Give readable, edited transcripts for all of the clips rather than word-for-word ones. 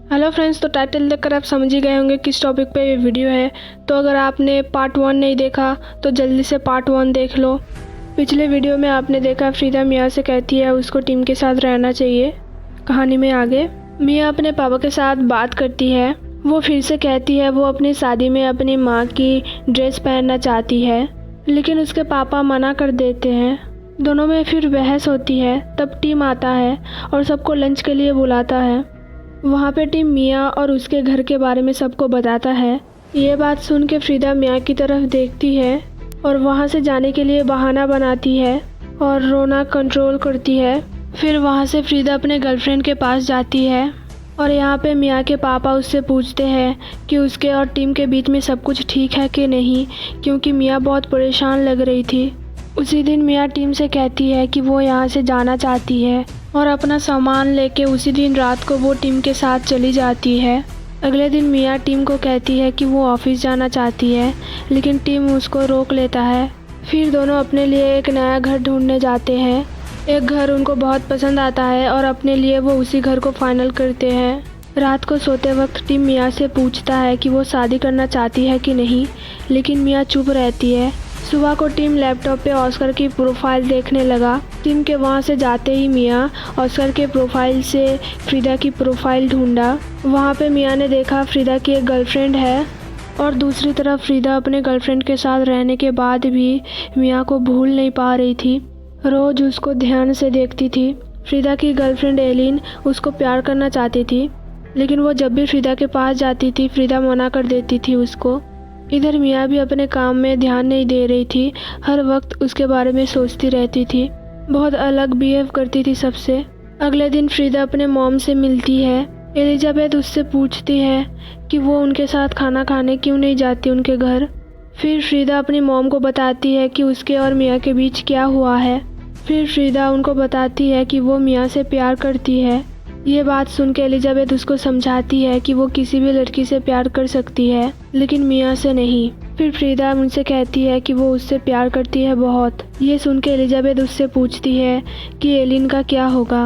Hello friends, तो title देखकर आप समझ ही गए होंगे किस टॉपिक पे ये वीडियो है। तो अगर आपने पार्ट 1 नहीं देखा तो जल्दी से पार्ट 1 देख लो। पिछले वीडियो में आपने देखा फ्रीदा मिया से कहती है उसको टीम के साथ रहना चाहिए। कहानी में आगे मिया अपने पापा के साथ बात करती है। वो फिर से कहती है वो अपनी शादी में अपनी माँ की ड्रेस पहनना चाहती है, लेकिन उसके पापा मना कर देते हैं। दोनों में फिर बहस होती है। तब टीम आता है और सबको लंच के लिए बुलाता है। वहाँ पे टीम मिया और उसके घर के बारे में सबको बताता है। ये बात सुन के फ्रीदा मिया की तरफ देखती है और वहाँ से जाने के लिए बहाना बनाती है और रोना कंट्रोल करती है। फिर वहाँ से फ्रीदा अपने गर्लफ्रेंड के पास जाती है और यहाँ पे मिया के पापा उससे पूछते हैं कि उसके और टीम के बीच में सब कुछ ठीक है कि नहीं, क्योंकि मिया बहुत परेशान लग रही थी। उसी दिन मिया टीम से कहती है कि वो यहाँ से जाना चाहती है और अपना सामान लेके उसी दिन रात को वो टीम के साथ चली जाती है। अगले दिन मिया टीम को कहती है कि वो ऑफिस जाना चाहती है, लेकिन टीम उसको रोक लेता है। फिर दोनों अपने लिए एक नया घर ढूंढने जाते हैं। एक घर उनको बहुत पसंद आता है और अपने लिए वो उसी घर को फाइनल करते हैं। रात को सोते वक्त टीम मिया से पूछता है कि वो शादी करना चाहती है कि नहीं, लेकिन मिया चुप रहती है। सुबह को टीम लैपटॉप पे ऑस्कर की प्रोफाइल देखने लगा। टीम के वहाँ से जाते ही मिया ऑस्कर के प्रोफाइल से फ्रीदा की प्रोफाइल ढूंढा। वहाँ पे मिया ने देखा फ्रीदा की एक गर्लफ्रेंड है और दूसरी तरफ फ्रीदा अपने गर्लफ्रेंड के साथ रहने के बाद भी मिया को भूल नहीं पा रही थी। रोज़ उसको ध्यान से देखती थी। फ्रीदा की गर्लफ्रेंड एलिन उसको प्यार करना चाहती थी, लेकिन वो जब भी फ्रीदा के पास जाती थी फ्रीदा मना कर देती थी उसको। इधर मिया भी अपने काम में ध्यान नहीं दे रही थी, हर वक्त उसके बारे में सोचती रहती थी। बहुत अलग बिहेव करती थी सबसे। अगले दिन फ्रीदा अपने मॉम से मिलती है। एलिजाबेथ उससे पूछती है कि वो उनके साथ खाना खाने क्यों नहीं जाती उनके घर। फिर फ्रीदा अपनी मॉम को बताती है कि उसके और मिया के बीच क्या हुआ है। फिर फ्रीदा उनको बताती है कि वो मिया से प्यार करती है। ये बात सुन के एलिजाबेथ उसको समझाती है कि वो किसी भी लड़की से प्यार कर सकती है, लेकिन मिया से नहीं। फिर फ्रीदा उनसे कहती है कि वो उससे प्यार करती है बहुत। ये सुन के एलिजाबेथ उससे पूछती है कि एलिन का क्या होगा।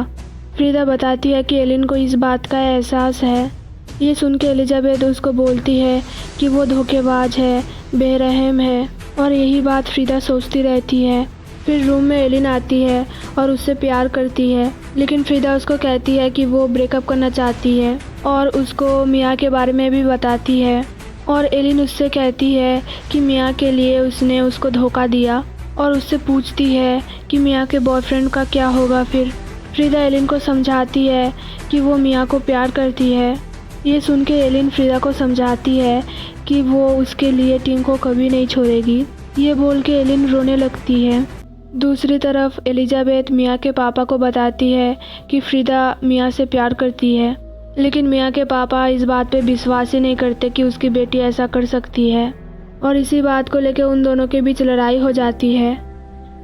फ्रीदा बताती है कि एलिन को इस बात का एहसास है। ये सुन के एलिजाबेथ उसको बोलती है कि वो धोखेबाज है, बेरहम है, और यही बात फ्रीदा सोचती रहती है। फिर रूम में एलिन आती है और उससे प्यार करती है, लेकिन फ्रीदा उसको कहती है कि वो ब्रेकअप करना चाहती है और उसको मिया के बारे में भी बताती है। और एलिन उससे कहती है कि मिया के लिए उसने उसको धोखा दिया और उससे पूछती है कि मिया के बॉयफ्रेंड का क्या होगा। फिर फ्रीदा एलिन को समझाती है कि वो मिया को प्यार करती है। ये सुन के एलिन फ्रीदा को समझाती है कि वो उसके लिए टीम को कभी नहीं छोड़ेगी। ये बोल के एलिन रोने लगती है। दूसरी तरफ एलिजाबेथ मिया के पापा को बताती है कि फ्रीदा मिया से प्यार करती है, लेकिन मिया के पापा इस बात पे विश्वास ही नहीं करते कि उसकी बेटी ऐसा कर सकती है, और इसी बात को लेकर उन दोनों के बीच लड़ाई हो जाती है।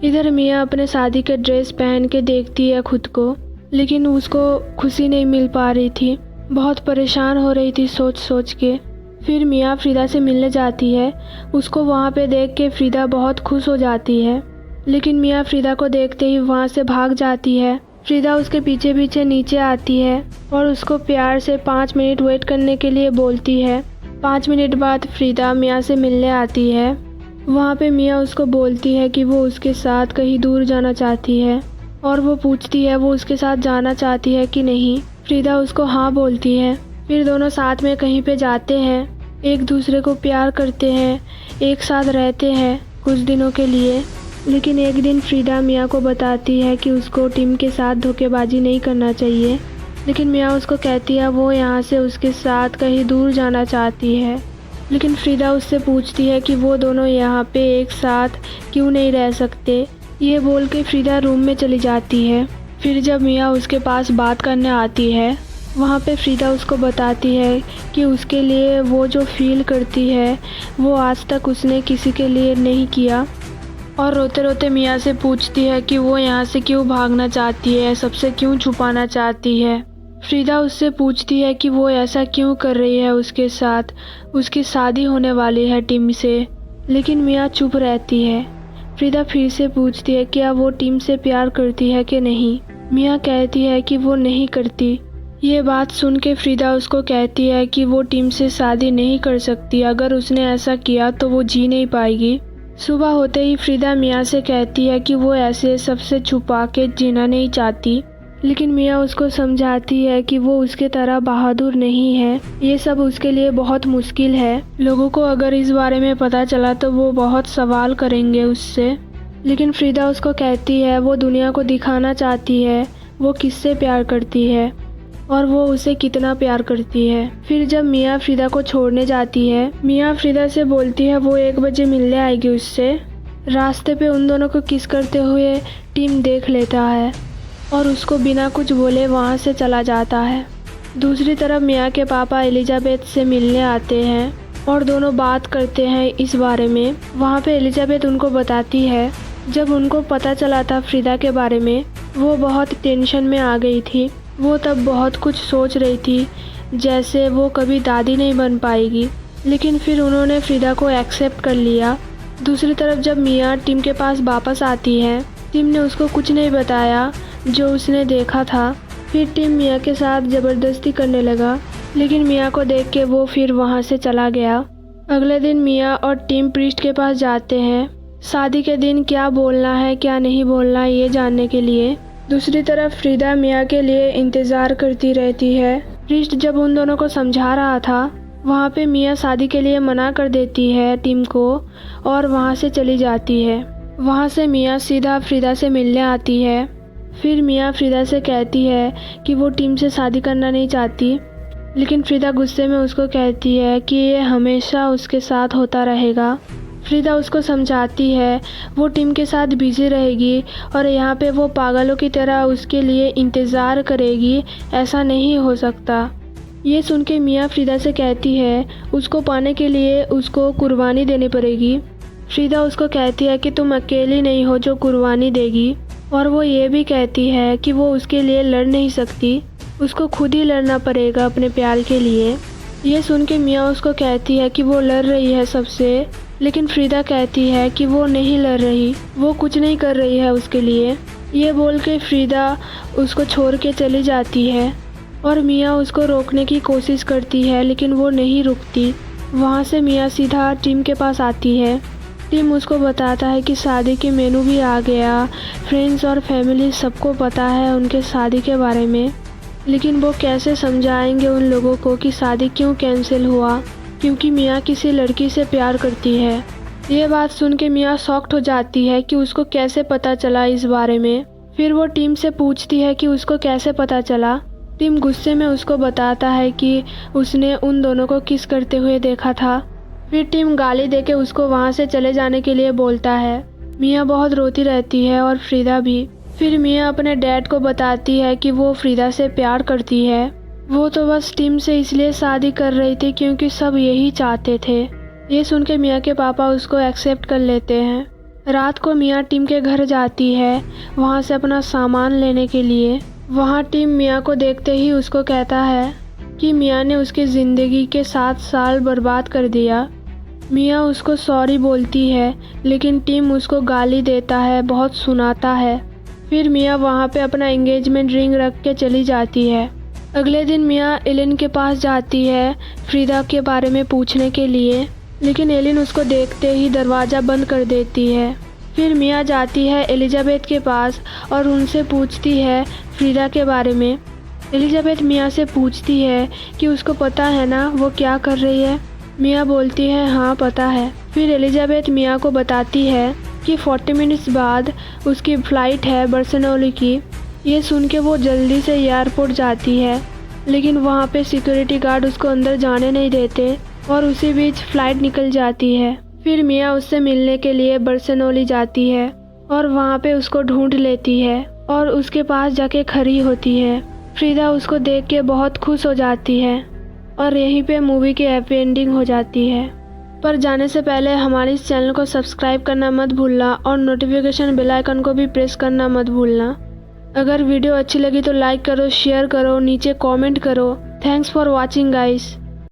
इधर मिया अपने शादी के ड्रेस पहन के देखती है खुद को, लेकिन उसको खुशी नहीं मिल पा रही थी। बहुत परेशान हो रही थी सोच सोच के। फिर मिया फ्रीदा से मिलने जाती है। उसको वहाँ पे देख के फ्रीदा बहुत खुश हो जाती है, लेकिन मिया फ्रीदा को देखते ही वहाँ से भाग जाती है। फ्रीदा उसके पीछे पीछे नीचे आती है और उसको प्यार से 5 मिनट वेट करने के लिए बोलती है। 5 मिनट बाद फ्रीदा मिया से मिलने आती है। वहाँ पे मिया उसको बोलती है कि वो उसके साथ कहीं दूर जाना चाहती है और वो पूछती है वो उसके साथ जाना चाहती है कि नहीं। फ्रीदा उसको हाँ बोलती है। फिर दोनों साथ में कहीं पे जाते हैं, एक दूसरे को प्यार करते हैं, एक साथ रहते हैं कुछ दिनों के लिए। लेकिन एक दिन फ्रीदा मिया को बताती है कि उसको टीम के साथ धोखेबाजी नहीं करना चाहिए, लेकिन मिया उसको कहती है वो यहाँ से उसके साथ कहीं दूर जाना चाहती है। लेकिन फ्रीदा उससे पूछती है कि वो दोनों यहाँ पे एक साथ क्यों नहीं रह सकते। ये बोल के फ्रीदा रूम में चली जाती है। फिर जब मिया उसके पास बात करने आती है, वहाँ पे फ्रीदा उसको बताती है कि उसके लिए वो जो फील करती है वो आज तक उसने किसी के लिए नहीं किया, और रोते रोते मिया से पूछती है कि वो यहाँ से क्यों भागना चाहती है, सबसे क्यों छुपाना चाहती है। फ्रीदा उससे पूछती है कि वो ऐसा क्यों कर रही है उसके साथ, उसकी शादी होने वाली है टीम से, लेकिन मिया चुप रहती है। फ्रीदा फिर से पूछती है क्या वो टीम से प्यार करती है कि नहीं। मिया कहती है कि वो नहीं करती। ये बात सुन के फ्रीदा उसको कहती है कि वो टिम से शादी नहीं कर सकती, अगर उसने ऐसा किया तो वो जी नहीं पाएगी। सुबह होते ही फ्रीदा मिया से कहती है कि वो ऐसे सबसे छुपा के जीना नहीं चाहती, लेकिन मिया उसको समझाती है कि वो उसके तरह बहादुर नहीं है, ये सब उसके लिए बहुत मुश्किल है। लोगों को अगर इस बारे में पता चला तो वो बहुत सवाल करेंगे उससे। लेकिन फ्रीदा उसको कहती है वो दुनिया को दिखाना चाहती है वो किससे प्यार करती है और वो उसे कितना प्यार करती है। फिर जब मिया फ्रीदा को छोड़ने जाती है, मिया फ्रीदा से बोलती है वो 1 बजे मिलने आएगी उससे। रास्ते पे उन दोनों को किस करते हुए टिम देख लेता है और उसको बिना कुछ बोले वहाँ से चला जाता है। दूसरी तरफ मिया के पापा एलिजाबेथ से मिलने आते हैं और दोनों बात करते हैं इस बारे में। वहाँ पे एलिजाबेथ उनको बताती है जब उनको पता चला था फ्रीदा के बारे में, वो बहुत टेंशन में आ गई थी। वो तब बहुत कुछ सोच रही थी, जैसे वो कभी दादी नहीं बन पाएगी, लेकिन फिर उन्होंने फ्रीदा को एक्सेप्ट कर लिया। दूसरी तरफ जब मिया टिम के पास वापस आती है, टिम ने उसको कुछ नहीं बताया जो उसने देखा था। फिर टिम मिया के साथ ज़बरदस्ती करने लगा, लेकिन मिया को देख के वो फिर वहाँ से चला गया। अगले दिन मिया और टिम प्रीस्ट के पास जाते हैं शादी के दिन क्या बोलना है क्या नहीं बोलना ये जानने के लिए। दूसरी तरफ फ्रीदा मिया के लिए इंतज़ार करती रहती है। प्रीस्ट जब उन दोनों को समझा रहा था, वहाँ पे मिया शादी के लिए मना कर देती है टिम को और वहाँ से चली जाती है। वहाँ से मिया सीधा फ्रीदा से मिलने आती है। फिर मिया फ्रीदा से कहती है कि वो टिम से शादी करना नहीं चाहती, लेकिन फ्रीदा गुस्से में उसको कहती है कि ये हमेशा उसके साथ होता रहेगा। फ्रीदा उसको समझाती है वो टिम के साथ बिजी रहेगी और यहाँ पे वो पागलों की तरह उसके लिए इंतज़ार करेगी, ऐसा नहीं हो सकता। ये सुन के मिया फ्रीदा से कहती है उसको पाने के लिए उसको कुर्बानी देनी पड़ेगी। फ्रीदा उसको कहती है कि तुम अकेली नहीं हो जो कुर्बानी देगी, और वो ये भी कहती है कि वो उसके लिए लड़ नहीं सकती, उसको खुद ही लड़ना पड़ेगा अपने प्यार के लिए। ये सुन के मिया उसको कहती है कि वो लड़ रही है सबसे, लेकिन फ्रीदा कहती है कि वो नहीं लड़ रही, वो कुछ नहीं कर रही है उसके लिए। ये बोल के फ्रीदा उसको छोड़ के चली जाती है और मिया उसको रोकने की कोशिश करती है, लेकिन वो नहीं रुकती। वहाँ से मिया सीधा टिम के पास आती है। टिम उसको बताता है कि शादी के मेनू भी आ गया, फ्रेंड्स और फैमिली सबको पता है उनके शादी के बारे में, लेकिन वो कैसे समझाएंगे उन लोगों को कि शादी क्यों कैंसिल हुआ, क्योंकि मिया किसी लड़की से प्यार करती है। ये बात सुन के मिया शॉक्ड हो जाती है कि उसको कैसे पता चला इस बारे में। फिर वो टिम से पूछती है कि उसको कैसे पता चला। टिम गुस्से में उसको बताता है कि उसने उन दोनों को किस करते हुए देखा था। फिर टिम गाली देके उसको वहाँ से चले जाने के लिए बोलता है। मिया बहुत रोती रहती है और फ्रीदा भी। फिर मिया अपने डैड को बताती है कि वो फ्रीदा से प्यार करती है, वो तो बस टिम से इसलिए शादी कर रही थी क्योंकि सब यही चाहते थे। ये सुन के मिया के पापा उसको एक्सेप्ट कर लेते हैं। रात को मिया टिम के घर जाती है वहाँ से अपना सामान लेने के लिए। वहाँ टिम मिया को देखते ही उसको कहता है कि मिया ने उसकी ज़िंदगी के 7 साल बर्बाद कर दिया। मिया उसको सॉरी बोलती है, लेकिन टिम उसको गाली देता है, बहुत सुनाता है। फिर मिया वहाँ पे अपना एंगेजमेंट रिंग रख के चली जाती है। अगले दिन मिया एलिन के पास जाती है फ्रीदा के बारे में पूछने के लिए, लेकिन एलिन उसको देखते ही दरवाज़ा बंद कर देती है। फिर मिया जाती है एलिजाबेथ के पास और उनसे पूछती है फ्रीदा के बारे में। एलिजाबेथ मिया से पूछती है कि उसको पता है ना वो क्या कर रही है। मिया बोलती है हाँ पता है। फिर एलिजाबेथ मिया को बताती है कि 40 मिनट्स बाद उसकी फ़्लाइट है बार्सिलोना की। ये सुन के वो जल्दी से एयरपोर्ट जाती है, लेकिन वहाँ पे सिक्योरिटी गार्ड उसको अंदर जाने नहीं देते और उसी बीच फ़्लाइट निकल जाती है। फिर मिया उससे मिलने के लिए बार्सिलोना जाती है और वहाँ पे उसको ढूंढ लेती है और उसके पास जाके खड़ी होती है। फ्रीदा उसको देख के बहुत खुश हो जाती है और यहीं पे मूवी की हैप्पी एंडिंग हो जाती है। पर जाने से पहले हमारे इस चैनल को सब्सक्राइब करना मत भूलना और नोटिफिकेशन बेल आइकन को भी प्रेस करना मत भूलना। अगर वीडियो अच्छी लगी तो लाइक करो, शेयर करो, नीचे कमेंट करो। Thanks for watching guys.